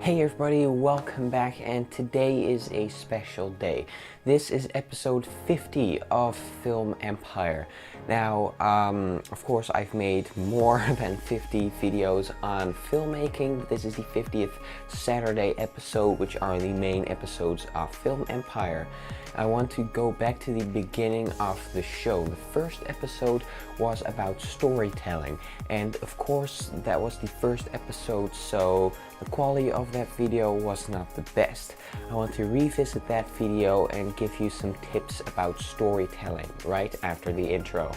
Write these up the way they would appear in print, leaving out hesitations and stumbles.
Hey everybody, welcome back, and today is a special day. This is episode 50 of Film Empire. Now, of course I've made more than 50 videos on filmmaking, but this is the 50th Saturday episode, which are the main episodes of Film Empire. I want to go back to the beginning of the show. The first episode was about storytelling, and of course that was the first episode, so the quality of that video was not the best. I want to revisit that video and give you some tips about storytelling right after the intro.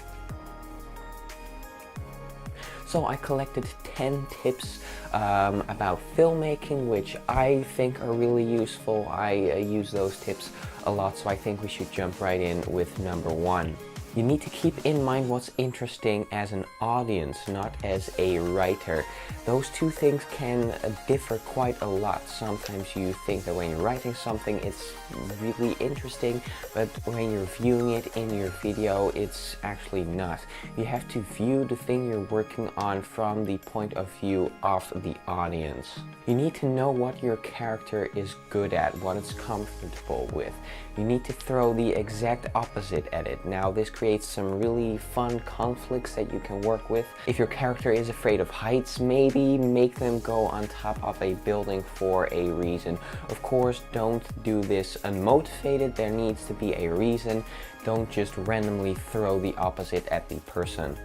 So I collected 10 tips about filmmaking, which I think are really useful. I use those tips a lot, so I think we should jump right in with number 1. You need to keep in mind what's interesting as an audience, not as a writer. Those two things can differ quite a lot. Sometimes you think that when you're writing something it's really interesting, but when you're viewing it in your video it's actually not. You have to view the thing you're working on from the point of view of the audience. You need to know what your character is good at, what it's comfortable with. You need to throw the exact opposite at it. Now this creates some really fun conflicts that you can work with. If your character is afraid of heights, maybe make them go on top of a building for a reason. Of course, don't do this unmotivated. There needs to be a reason. Don't just randomly throw the opposite at the person.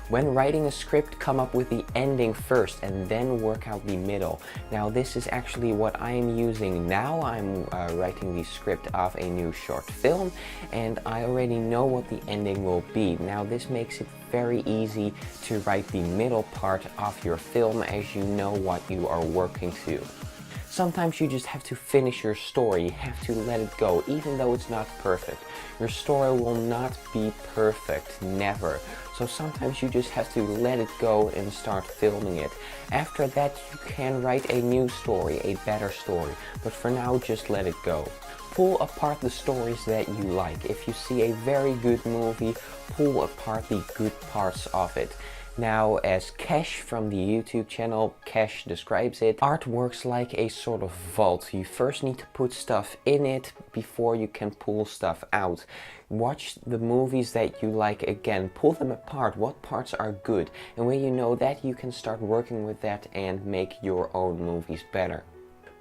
When writing a script, come up with the ending first and then work out the middle. Now this is actually what I am using now. I'm writing the script of a new short film and I already know what the ending will be. Now this makes it very easy to write the middle part of your film as you know what you are working to. Sometimes you just have to finish your story, you have to let it go, even though it's not perfect. Your story will not be perfect, never. So sometimes you just have to let it go and start filming it. After that you can write a new story, a better story, but for now just let it go. Pull apart the stories that you like. If you see a very good movie, pull apart the good parts of it. Now, as Cash from the YouTube channel, Cash describes it, art works like a sort of vault. You first need to put stuff in it before you can pull stuff out. Watch the movies that you like again, pull them apart, what parts are good, and when you know that, you can start working with that and make your own movies better.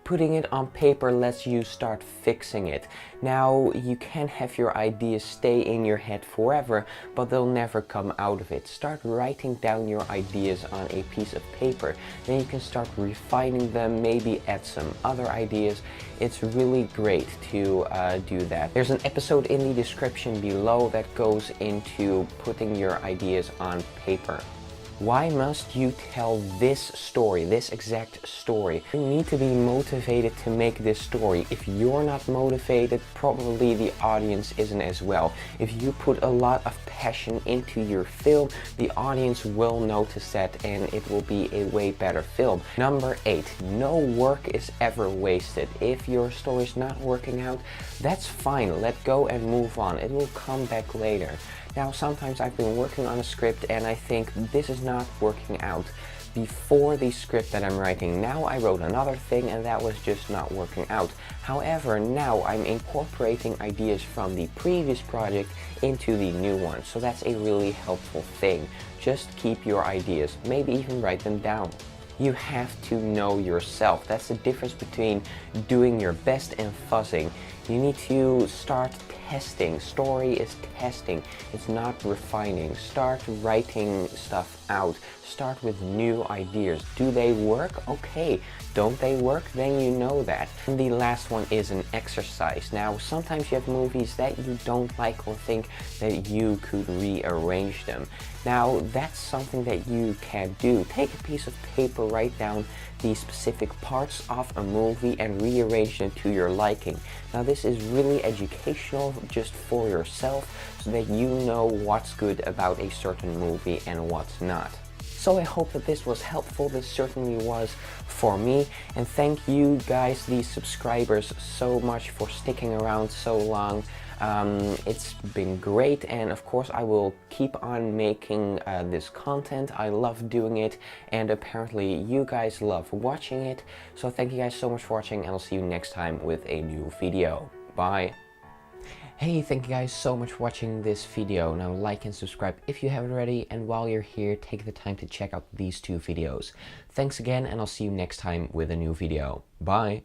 Putting it on paper lets you start fixing it. Now, you can have your ideas stay in your head forever, but they'll never come out of it. Start writing down your ideas on a piece of paper. Then you can start refining them, maybe add some other ideas. It's really great to do that. There's an episode in the description below that goes into putting your ideas on paper. Why must you tell this story, this exact story? You need to be motivated to make this story. If you're not motivated, probably the audience isn't as well. If you put a lot of passion into your film, the audience will notice that and it will be a way better film. Number 8, no work is ever wasted. If your story's not working out, that's fine. Let go and move on. It will come back later. Now, sometimes I've been working on a script and I think this is not working out before the script that I'm writing. Now I wrote another thing and that was just not working out. However, now I'm incorporating ideas from the previous project into the new one. So that's a really helpful thing. Just keep your ideas, maybe even write them down. You have to know yourself. That's the difference between doing your best and fuzzing. You need to start testing. Story is testing. It's not refining. Start writing stuff out. Start with new ideas. Do they work? Okay. Don't they work? Then you know that. And the last one is an exercise. Now, sometimes you have movies that you don't like or think that you could rearrange them. Now, that's something that you can do. Take a piece of paper, write down the specific parts of a movie and rearrange them to your liking. Now, this is really educational just for yourself so that you know what's good about a certain movie and what's not. So I hope that this was helpful. This certainly was for me, and thank you guys, the subscribers, so much for sticking around so long. It's been great, and of course I will keep on making this content. I love doing it, and apparently you guys love watching it. So thank you guys so much for watching, and I'll see you next time with a new video. Bye! Hey, thank you guys so much for watching this video. Now like and subscribe if you haven't already, and while you're here, take the time to check out these 2 videos. Thanks again, and I'll see you next time with a new video. Bye!